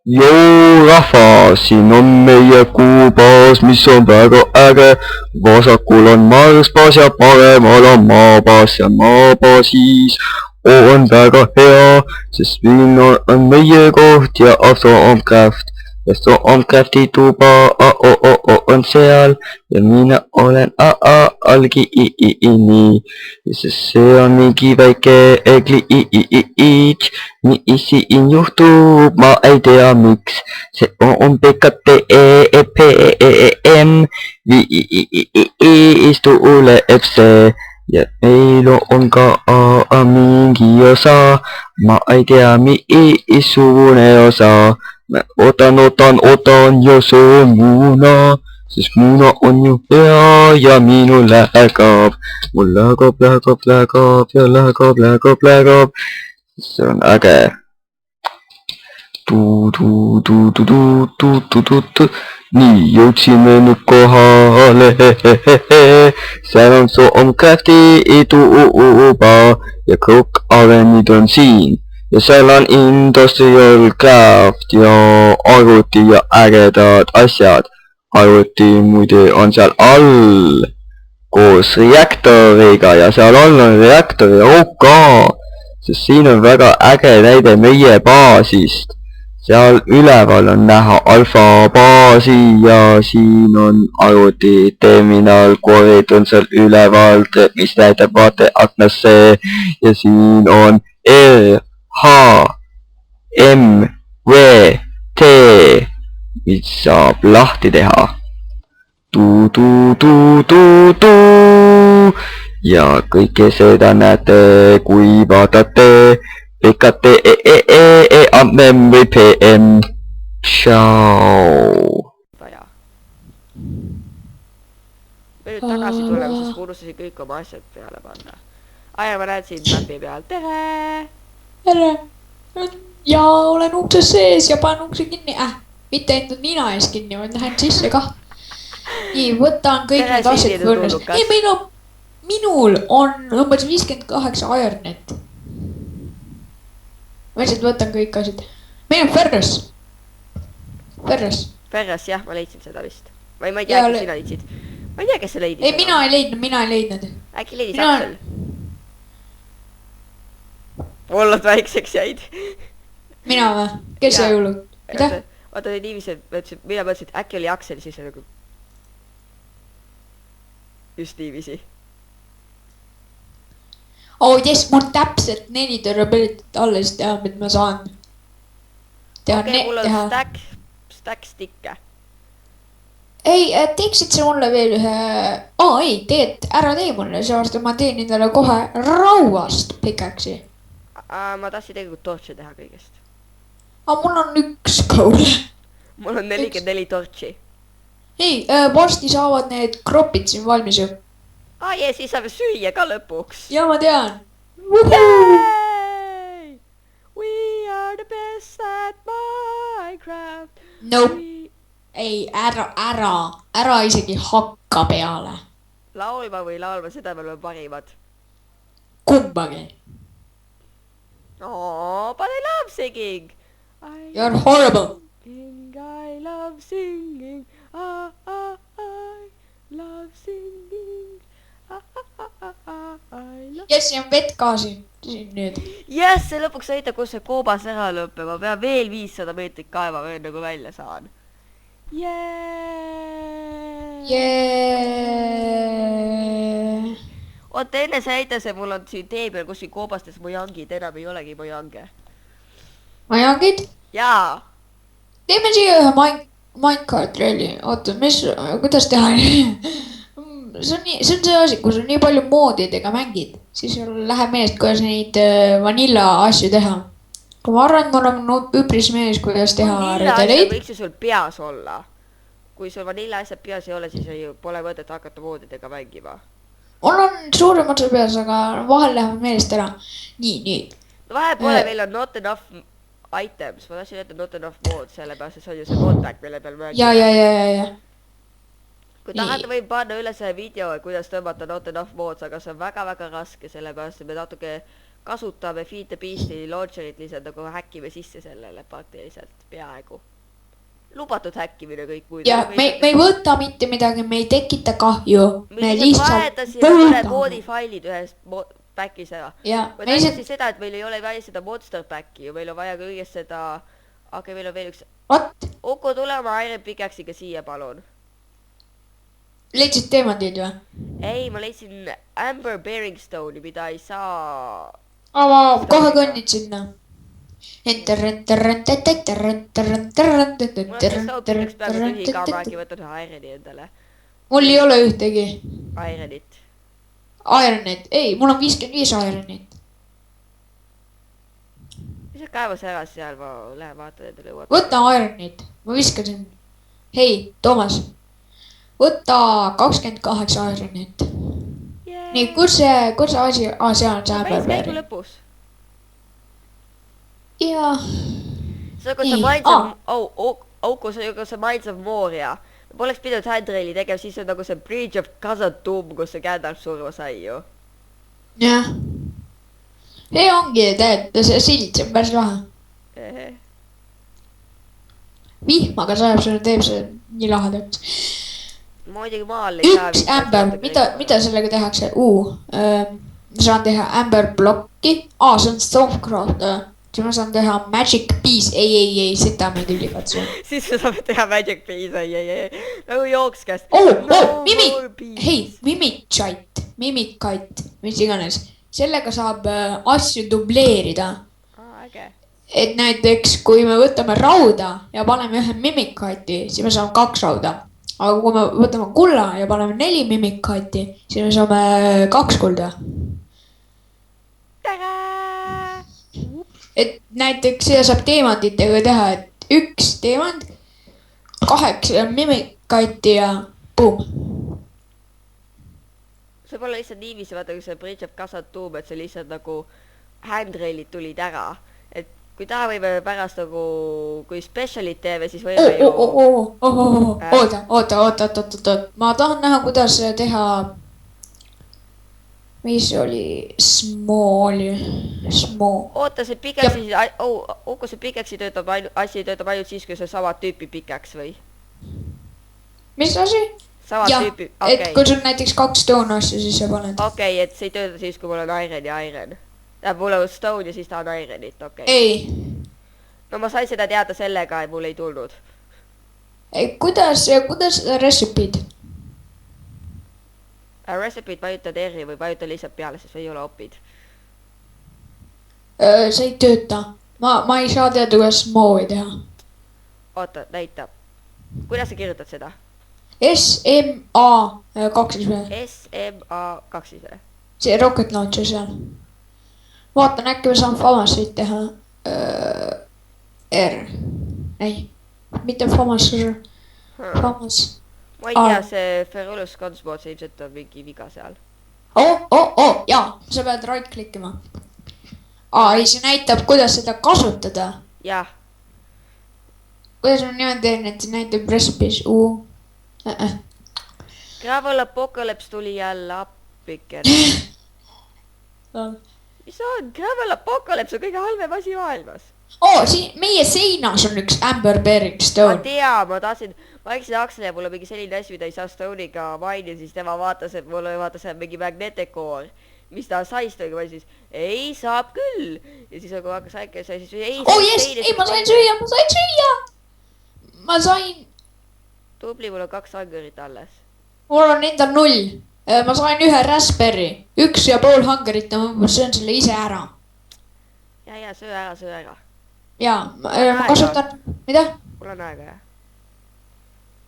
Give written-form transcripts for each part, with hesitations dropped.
Joo rahvas, siin on meie kuubaas, mis on väga äge. Vasakul on Marsbaas ja paremal on Maabaas ja Maabaasis on väga hea, sest siin on meie koht ja Aso on Craft. Ja Aso on Crafti tuba on seal ja mina olen algi sest see on mingi väike kliits, mis siin juhtub, ma ei tea miks. See on PKTEPM, viis tuleb see ja meil on ka mingi osa, ma ei tea missugune osa. Ma ootan ja söön muuna, sest muuna on ju hea ja minul läheb. Mul läheb ja läheb. See on äge. Nii, jõudsime nüüd kohale. Seal on Aso Crafti tuba ja kõik avenid on siin. Ja seal on Industrial Craft ja arvuti ja ägedad asjad. Arvuti muide on seal all koos reaktoriga ja seal all on reaktori OK, sest siin on väga äge näide meie baasist. Seal üleval on näha alfa baasi ja siin on arvuti terminal, korid on seal üleval, mis näitab vaateaknasse ja siin on RHMVT, mis saab lahti teha. Ja kõike seda näete, kui vaatate PKTEPM. Tšau. Me nüüd tagasi tuleme, sest ma unustasin kõik oma asjad peale panna. Aja, ma näen siin mapi peal. Tere! Tere! Ja olen ukses sees ja panen ukse kinni. Mitte enda nina ees kinni, vaid lähen sisse kah. Nii, võtan kõik need asjad võrnes. Ei, minul on umbes 58 Ironnet. Ma lihtsalt võtan kõik asjad. Meil on Ferres. Ferres, jah, ma leidsin seda vist. Ma ei tea, kes sina leidsid. Ma ei tea, kes sa leidid. Ei, mina ei leidnud. Äkki leidis Aksel? Vollad väikseks jäid. Mina või? Kes sai hullu? Mida? Vaata oli niiviisi, mina mõtlesin, et äkki oli Aksel, siis nagu just niiviisi. Jess, mul täpselt 4 durability't alles teha, mida ma saan. Okei, mul on stack stikke. Ei, teeksid sa mulle veel ühe... ei, ära tee mulle, seepärast ma teen endale kohe rauast pikaksi. Ma tahtsin tegelikult torche teha kõigest. Mul on 1 kool. Mul on 44 torchi. Ei, varsti saavad need kropid siin valmis ju. Ja siis saame süüa ka lõpuks. Ja ma tean. Yay! We are the best at Minecraft. Nope. Ei, ära isegi hakka peale. Laulma või laulma, seda me oleme parimad. Kumbagi. But I love singing. You're horrible. I love singing. I love singing. Jess, siin on vett ka siin nüüd. Yes, see lõpuks näitab, kus see koobas ära lõppe. Ma pean veel 500 meetrit kaeva veel nagu välja saan. Oota, enne see näitas, et mul on siin tee peal kuskil koobastes mojangid, enam ei olegi mojange. Mojangid? Jaa. Teeme siia ühe Minecraft ralli. Oota, kuidas teha? See on see asi, kui sul nii palju moodidega mängid, siis läheb meelest, kuidas neid vanilla asju teha. Kui ma arvan, et mul on üpris meeles, kuidas teha redeleid. Vanilla asja võiks ju sul peas olla. Kui sul vanilla asjad peas ei ole, siis pole mõtet hakata moodidega mängima. Mul on suurem otsa peas, aga vahel lähevad meelest ära. Nii. Vahel pole, meil on not enough items. Ma tahtsin öelda not enough mood, sellepärast, et see on ju see modpack, mille peal mängida. Ja. Kui tahate, võin panna üle see video, kuidas tõmmata not enough mods, aga see on väga-väga raske, sellepärast, et me natuke kasutame Feed the Beast'i launcherit lihtsalt nagu häkkime sisse sellele praktiliselt peaaegu. Lubatud häkkimine kõik muidu. ja me ei võta mitte midagi, me ei tekita kahju. me lihtsalt vahetasime mõned moodifailid ühest back'is ära. ma näitasin seda, et meil ei ole vaja seda monster back'i ju, meil on vaja kõigest seda, aga meil on veel üks. Uku, tule oma Iron Pickaxe'iga siia, palun. Leidsid teemandid või? Ei, ma leidsin Amber Bearing Stone'i, mida ei saa. Ma kohe kõnnid sinna. Mul ei ole ühtegi. Ironit. Ironit, ei, mul on 55 Ironit. Mis sa kaevas ära seal, ma lähen vaatan endale uued. Võta Ironit, ma viskasin. Hei, Toomas. Võta 28 Ironit. Nii, kus see asi, see on see Amber Bearing. Lõpus. Jaa. See on see Minds of... Auku, see on see Minds of Moria. Poleks pidanud handraili tegema, siis on nagu see Bridge of Khazad-dûm, kus see Gandalf surma sai ju. Jah. See ongi tegelikult, see sild, see on päris lahe. Vihmaga sajab selle, teeb see nii lahedaks. Muidugi maal ei saa. Üks Amber, mida sellega tehakse? Ma saan teha Amber blokki. See on Stonecraft. Siis ma saan teha Magic Piece. Ei, seda me tuli katsu. Siis me saame teha Magic Piece, ei. Nagu jookskäst. Mimikite, mis iganes. Sellega saab asju dubleerida. Äge. Et näiteks, kui me võtame rauda ja paneme ühe Mimikite'i, siis me saame 2 rauda. Aga kui me võtame kulla ja paneme 4 Mimikite'i, siis me saame 2 kulda. Et näiteks seda saab teemantitega teha, et 1 teemant, 8 Mimikite'i ja boom. See pole lihtsalt niiviisi, vaata kui see Bridge of Khazad-dûm, et see lihtsalt nagu handrailid tulid ära. Et kui taha võime pärast nagu, kui specialit teeme, siis võime ju... Oota. Ma tahan näha, kuidas teha... Mis oli small. Oota, see pikaksi, Uku, see pikaksi töötab ainult siis, kui see sama tüüpi pikaks või? Mis asi? Sama tüüpi, et kui sul näiteks 2 stone asju, siis sa paned. Okei, et see ei tööta siis, kui mul on iron ja iron. Tähendab, mul on stone ja siis ta on ironit, okei. Ei. No ma sain seda teada sellega, et mul ei tulnud. Kuidas recipe'd? Recipe'd vajutad R-i või vajuta lihtsalt peale, sest ei ole opid. See ei tööta. Ma ei saa teada, kuidas moovi teha. Oota, näita. Kuidas sa kirjutad seda? SMA2 või? SMA2 või? See rocket launcher seal. Vaatan, äkki me saan Famasit teha. R. Ei, mitte Famas. Famas. Ma ei tea, see Ferulus Consmod, see ilmselt on mingi viga seal. Jaa, sa pead right klikkima. Ei, see näitab, kuidas seda kasutada. Jah. Kuidas ma niimoodi teen, et see näitab recipes? Gravel Apocalypse tuli jälle appiker. Mis on? Gravel Apocalypse on kõige halvem asi maailmas. Siin meie seinas on üks Amber Bearing Stone. Ma tean, ma rääkisin Aksele ja mul on mingi selline asi, mida ei saa Stone'iga mainida, siis tema vaatas, et mul vaatas mingi magnetic core, mis ta sai Stone'iga mainida, siis ei, saab küll. Ja siis nagu hakkas äkki, siis ei. Ma sain süüa. Ma sain. Tubli, mul on 2 hangerit alles. Mul on enda 0. Ma sain 1 raspberry. 1,5 hangerit, ma söön selle ise ära. Ja, söö ära. Jaa, ma kasutan, mida? Mul on aega, jah.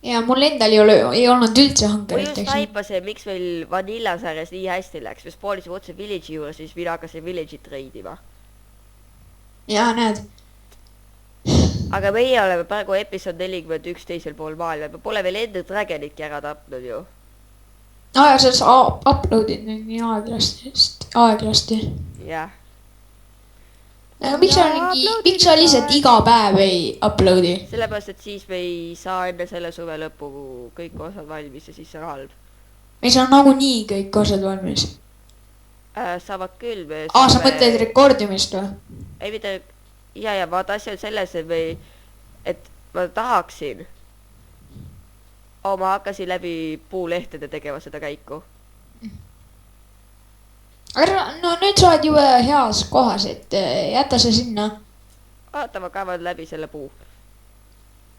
Ja mul endal ei olnud üldse hangerit. Ma just haipasin, miks meil Vanillasarjas nii hästi läks. Me spoolisime otse Village'i juures, siis mina hakkasin Village'it treidima. Jaa, näed. Aga meie oleme praegu episood 41 teisel pool maailma. Me pole veel Ender Dragonitki ära tapnud ju. Ja sa uploadid nüüd nii aeglasti. Jah. Miks sa lihtsalt iga päev ei uploadi? Sellepärast, et siis me ei saa enne selle suve lõppu kõik osad valmis ja siis see on halb. Meil on nagunii kõik osad valmis. Saavad küll. Sa mõtled rekordimist või? Ei mida, ja vaata asja on selles, et ma tahaksin. Ma hakkasin läbi puulehtede tegema seda käiku. Aga no nüüd sa oled juba heas kohas, et jäta see sinna. Vaata, ma kaevan läbi selle puu.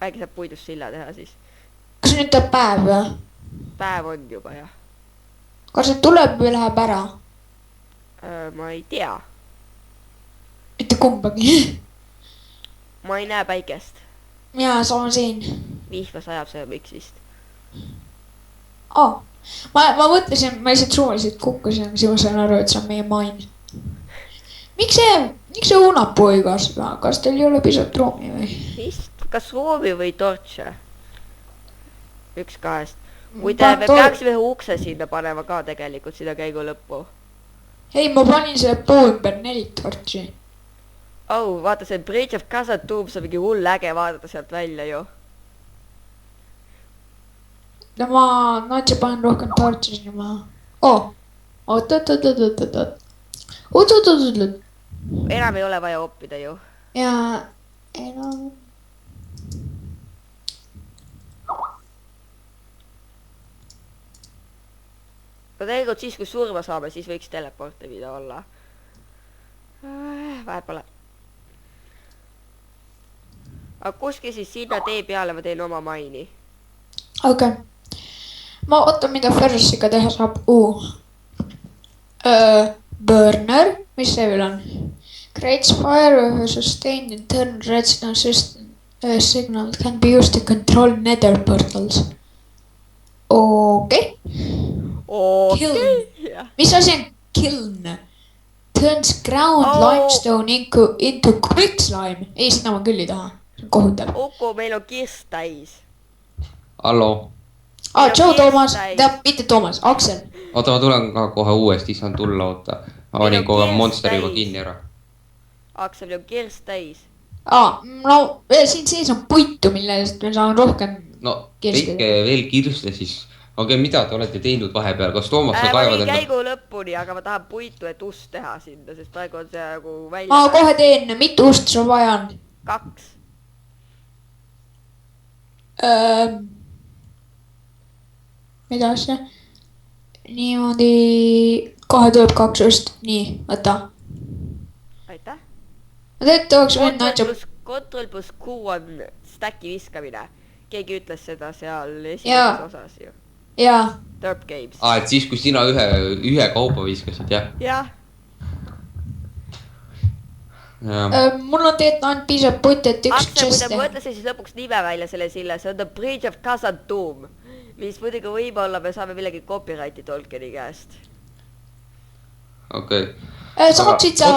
Äkki saab puidust silla teha siis. Kas nüüd tuleb päev või? Päev on juba, jah. Kas see tuleb või läheb ära? Ma ei tea. Mitte kumbagi. Ma ei näe päikest. Jaa, sama siin. Vihma sajab see võiks vist. Ma mõtlesin, ma lihtsalt suvaliselt kukkusin, siis ma sain aru, et see on meie main. Miks see unapuu ei kasva? Kas teil ei ole pisut ruumi või? Vist, kas ruumi või tortše? Üks kahest. Muide, me peaksime ukse sinna panema ka tegelikult sinna käigu lõppu. Ei, ma panin selle puu ümber 4 tortši. Vaata see Bridge of Khazad-dûm, see on mingi hull äge vaadata sealt välja ju. Ja ma natsi panen rohkem tortši sinna maha. Oot. Enam ei ole vaja oppida ju. Ja enam. No tegelikult siis, kui surma saame, siis võiks teleportimida olla. Vahet pole. Aga kuskil siis sinna tee peale ma teen oma maini. Okei. Ma ootan, mida Fersiga teha saab. Burner, mis see veel on? Creates fire with a sustained internal redstone signal can be used to control nether portals. Okei. Kiln. Mis asi on kiln? Turns ground limestone into quick slime. Ei, seda ma küll ei taha. See on kohutav. Meil on kirst täis. Hallo. Joe Toomas, mitte Toomas, Aksel. Oota, ma tulen ka kohe uuesti, saan tulla, oota. Ma panin kohe monster juba kinni ära. Aksel on kirst täis. No siin sees on puitu, millest me saame rohkem kirste. Teike veel kirste siis. Aga mida te olete teinud vahepeal? Kas Toomas on kaevad enne? Ma käigu lõpuni, aga ma tahan puitu, et ust teha sinna, sest praegu on see nagu välja. Ma kohe teen, mitu ust sul vaja on? 2. Mida asja? Niimoodi, kohe tuleb 2 ust. Nii, võta. Aitäh. Ma tegelikult oleks võinud natsa. Control plus Q on stacki viskamine. Keegi ütles seda seal esimeses osas ju. Jaa. Derp Games. Et siis, kui sina ühe kaupa viskasid, jah? Jah. Mul on tegelikult ainult piisab putt, et üks chest teha. Aksel, kui te mõtlesin siis lõpuks nime välja selle sille, see on The Bridge of Khazad-dûm. Mis muidugi võib-olla me saame millegi copyrighti Tolkieni käest. Okei. Saaksid sa...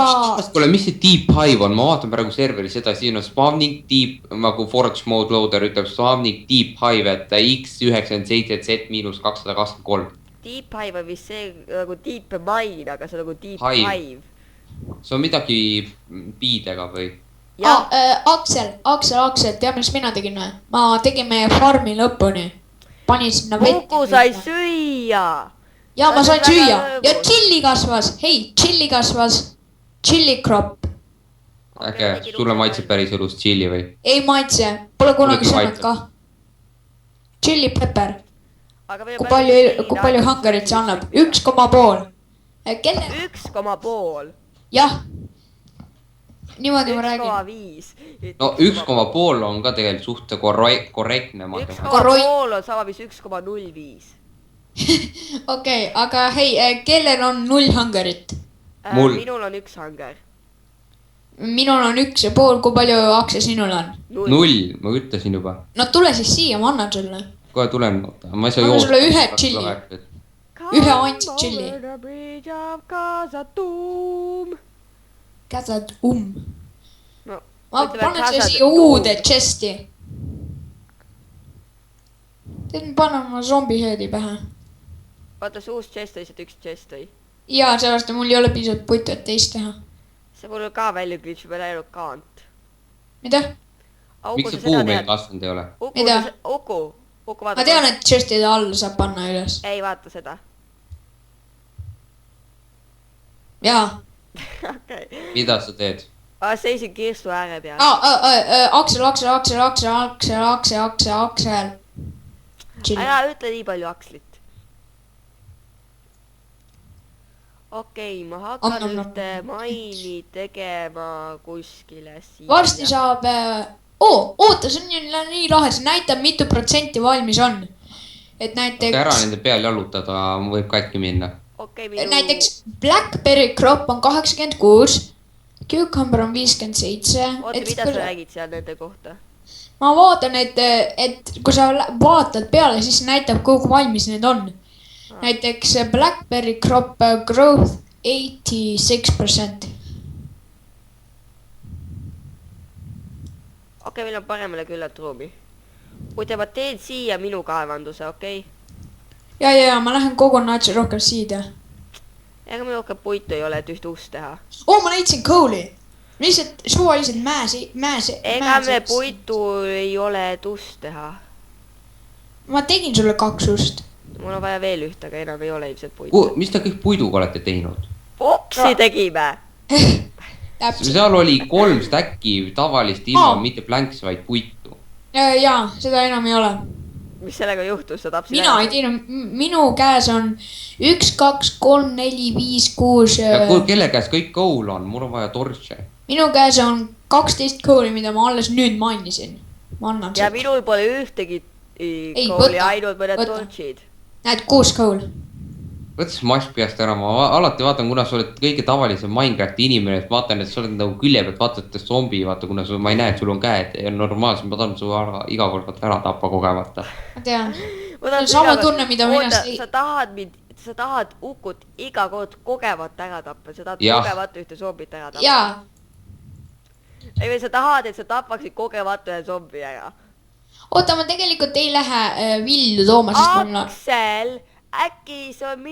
Kuule, mis see Deep Hive on? Ma vaatan praegu serveri seda, siin on spawning deep, nagu Forge mode loader ütleb spawning Deep Hive, et X97Z-223. Deep Hive on vist see nagu Deep Mine, aga see on nagu Deep Hive. See on midagi piidega või? Aksel, tea mis mina tegin või? Ma tegin meie farmi lõpuni. Panin sinna vett. Kuku sai süüa! Ja ma sain süüa ja chilli kasvas, chilli kasvas, chilli kropp. Äge, sulle maitseb päris elus chilli või? Ei maitse, pole kunagi söönud ka. Chilli pepper. Kui palju Hungarit see annab? 1,5. 1,5? Jah. Niimoodi ma räägin. 1,5. No 1,5 on ka tegelikult suhte korrektne. 1,5 on sama mis 1,05. Okei, aga hei, kellel on 0 Hungarit? Minul on 1 Hungar. Minul on 1,5, kui palju Aksel sinul on? 0, ma ütlesin juba. No tule siis siia, ma annan sulle. Kohe tulen, ma ei saa joosta. Ma annan sulle 1 chilli. 1 ants chilli. Khazad-dûm. Ma panen sulle siia uude chesti. Tead ma panen oma zombiheedi pähe. Vaata, see uus chest oli, see 1 chest oli. Jaa, sellest mul ei ole piisavalt puitu, et teist teha. See mul ka välja glitch, ma läinud kaant. Mida? Miks see puu meil kasvanud ei ole? Mida? Uku, vaata. Ma tean, et chestide all saab panna üles. Ei, vaata seda. jaa. Okei. mida sa teed? Seisin kirstu ääre peal. Aksel. Ära ütle nii palju Akslit. Okei, ma hakkan ühte maili tegema kuskile siia. Varsti saab... oota, see on nii lahe, see näitab mitu protsenti valmis on. Et näiteks... ära nende peal jalutada, võib katki minna. Näiteks Blackberry crop on 86, Cucumber on 57. Oota, mida sa räägid seal nende kohta? Ma vaatan, et kui sa vaatad peale, siis näitab, kuhu valmis need on. Näiteks Blackberry crop growth 86%. Okei, meil on paremale küllalt ruumi. Kuid ma teen siia minu kaevanduse, okei? Ja, ma lähen kogun naatsi rohkem siida. Ega meil rohkem puitu ei ole, et üht ust teha. Ma leidsin kooli. Lihtsalt suvaliselt mäes. Ega me puitu ei ole, et ust teha. Ma tegin sulle 2 ust. Mul on vaja veel üht, aga enam ei ole ilmselt puitu. Mis te kõik puiduga olete teinud? Boksi tegime! Seal oli 3 stäkki tavalist ilma, mitte plänks, vaid puitu. Jaa, seda enam ei ole. Mis sellega juhtus, sa tapsid mina ei teinud, minu käes on 1, 2, 3, 4, 5, 6 ja kelle käes kõik kool on, mul on vaja torche. Minu käes on 12 kooli, mida ma alles nüüd mainisin. Ja minul pole ühtegi kooli, ainult mõned torchid. Näed, 6 kool. Võttes mask peast ära, ma alati vaatan, kuna sa oled kõige tavalisem Minecrafti inimene, et vaatan, et sa oled nagu külje pealt vaatad zombi, vaata, kuna ma ei näe, et sul on käed ja normaalselt ma tahan su iga kord ära tappa kogemata. Ma tean. Sama tunne, mida mina sa tahad Ukut iga kord kogevat ära tappa, sa tahad kogevat ühte zombit ära tappa. Jaa. Ei või sa tahad, et sa tapaksid kogevat ühe zombi ära. Oota, ma tegelikult ei lähe vilju tooma, sest mul... Aksel, äkki see on